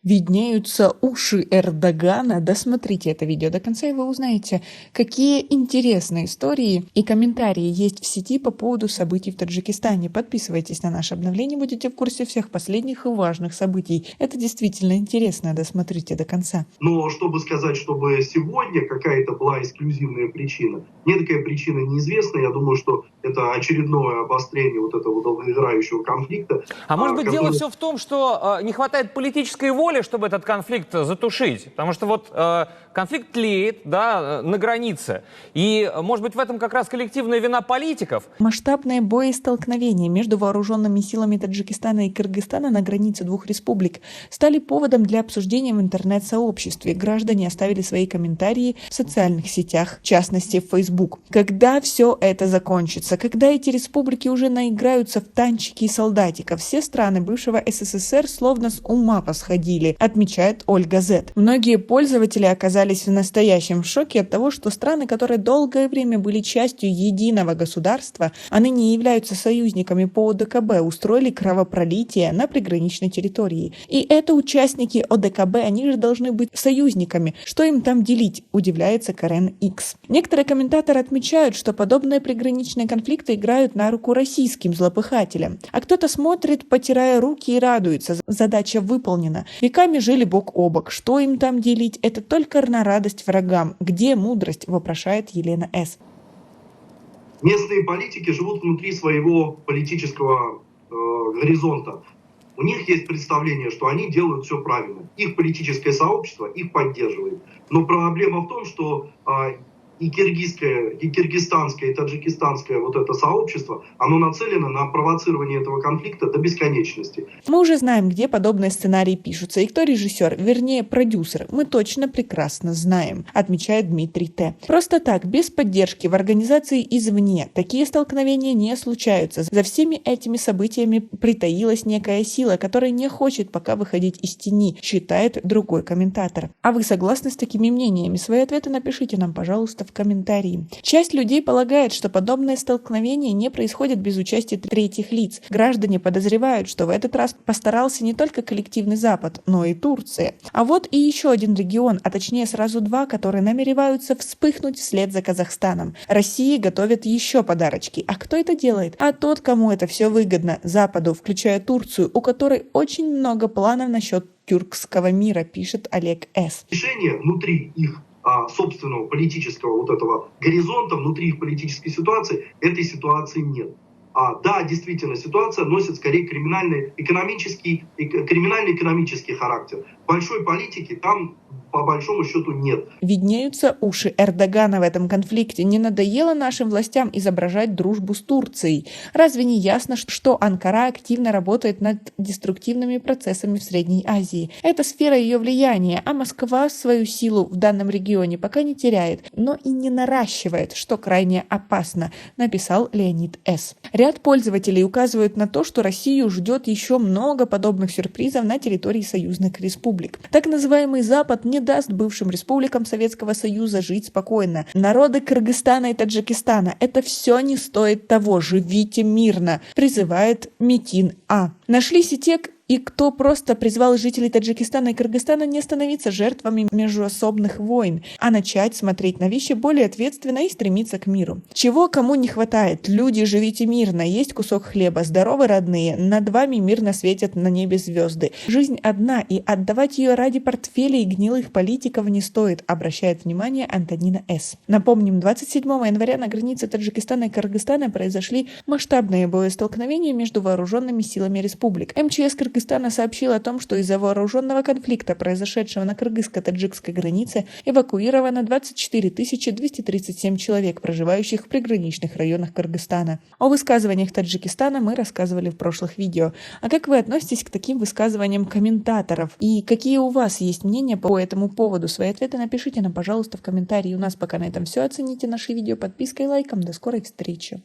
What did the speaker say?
Виднеются уши Эрдогана. Досмотрите это видео до конца, и вы узнаете, какие интересные истории и комментарии есть в сети по поводу событий в Таджикистане. Подписывайтесь на наше обновление, будете в курсе всех последних и важных событий. Это действительно интересно, досмотрите до конца. Но чтобы сказать, чтобы сегодня какая-то была эксклюзивная причина, мне такая причина неизвестна. Я думаю, что это очередное обострение вот этого долгоиграющего конфликта. А может быть, дело все в том, что не хватает политической воли, чтобы этот конфликт затушить? Потому что вот конфликт тлеет, да, на границе. И, может быть, в этом как раз коллективная вина политиков. Масштабные боестолкновения между вооруженными силами Таджикистана и Кыргызстана на границе двух республик стали поводом для обсуждения в интернет-сообществе. Граждане оставили свои комментарии в социальных сетях, в частности в Facebook. Когда все это закончится? Когда эти республики уже наиграются в танчики и солдатиков? Все страны бывшего СССР словно с ума посходили, отмечает Ольга Зет. Многие пользователи оказались в настоящем шоке от того, что страны, которые долгое время были частью единого государства, а ныне являются союзниками по ОДКБ, устроили кровопролитие на приграничной территории. И это участники ОДКБ, они же должны быть союзниками. Что им там делить? Удивляется Карен Икс. Некоторые комментаторы отмечают, что подобные приграничные конфликты играют на руку российским злопыхателям. А кто-то смотрит, потирая руки, и радуется. Задача выполнена. Веками жили бок о бок. Что им там делить? Это только на радость врагам. Где мудрость? Вопрошает Елена С. Местные политики живут внутри своего политического горизонта. У них есть представление, что они делают все правильно. Их политическое сообщество их поддерживает. Но проблема в том, что и киргизское, и киргизстанское, и таджикистанское вот это сообщество, оно нацелено на провоцирование этого конфликта до бесконечности. Мы уже знаем, где подобные сценарии пишутся, и кто режиссер, вернее продюсер. Мы точно прекрасно знаем, отмечает Дмитрий Т. Просто так, без поддержки в организации извне, такие столкновения не случаются. За всеми этими событиями притаилась некая сила, которая не хочет пока выходить из тени, считает другой комментатор. А вы согласны с такими мнениями? Свои ответы напишите нам, пожалуйста, в комментарии. Часть людей полагает, что подобные столкновения не происходят без участия третьих лиц. Граждане подозревают, что в этот раз постарался не только коллективный Запад, но и Турция. А вот и еще один регион, а точнее сразу два, которые намереваются вспыхнуть вслед за Казахстаном. России готовят еще подарочки. А кто это делает? А тот, кому это все выгодно. Западу, включая Турцию, у которой очень много планов насчет тюркского мира, пишет Олег С. Решение внутри их собственного политического вот этого горизонта, внутри их политической ситуации, этой ситуации нет. Да, действительно, ситуация носит скорее криминально-экономический характер. Большой политики там по большому счету нет. Виднеются уши Эрдогана в этом конфликте. Не надоело нашим властям изображать дружбу с Турцией? Разве не ясно, что Анкара активно работает над деструктивными процессами в Средней Азии? Это сфера ее влияния, а Москва свою силу в данном регионе пока не теряет, но и не наращивает, что крайне опасно, написал Леонид С. Ряд пользователей указывают на то, что Россию ждет еще много подобных сюрпризов на территории союзных республик. Так называемый Запад не даст бывшим республикам Советского Союза жить спокойно. Народы Кыргызстана и Таджикистана, это все не стоит того. Живите мирно, призывает Митин А. Нашлись и те, и кто просто призвал жителей Таджикистана и Кыргызстана не становиться жертвами междуособных войн, а начать смотреть на вещи более ответственно и стремиться к миру. Чего кому не хватает? Люди, живите мирно, есть кусок хлеба, здоровы родные, над вами мирно светят на небе звезды. Жизнь одна, и отдавать ее ради портфелей гнилых политиков не стоит, обращает внимание Антонина С. Напомним, 27 января на границе Таджикистана и Кыргызстана произошли масштабные боестолкновения между вооруженными силами республик. МЧС Кыргызстана сообщил о том, что из-за вооруженного конфликта, произошедшего на кыргызско-таджикской границе, эвакуировано 24 237 человек, проживающих в приграничных районах Кыргызстана. О высказываниях Таджикистана мы рассказывали в прошлых видео. А как вы относитесь к таким высказываниям комментаторов? И какие у вас есть мнения по этому поводу? Свои ответы напишите нам, пожалуйста, в комментарии. У нас пока на этом все. Оцените наши видео подпиской и лайком. До скорой встречи.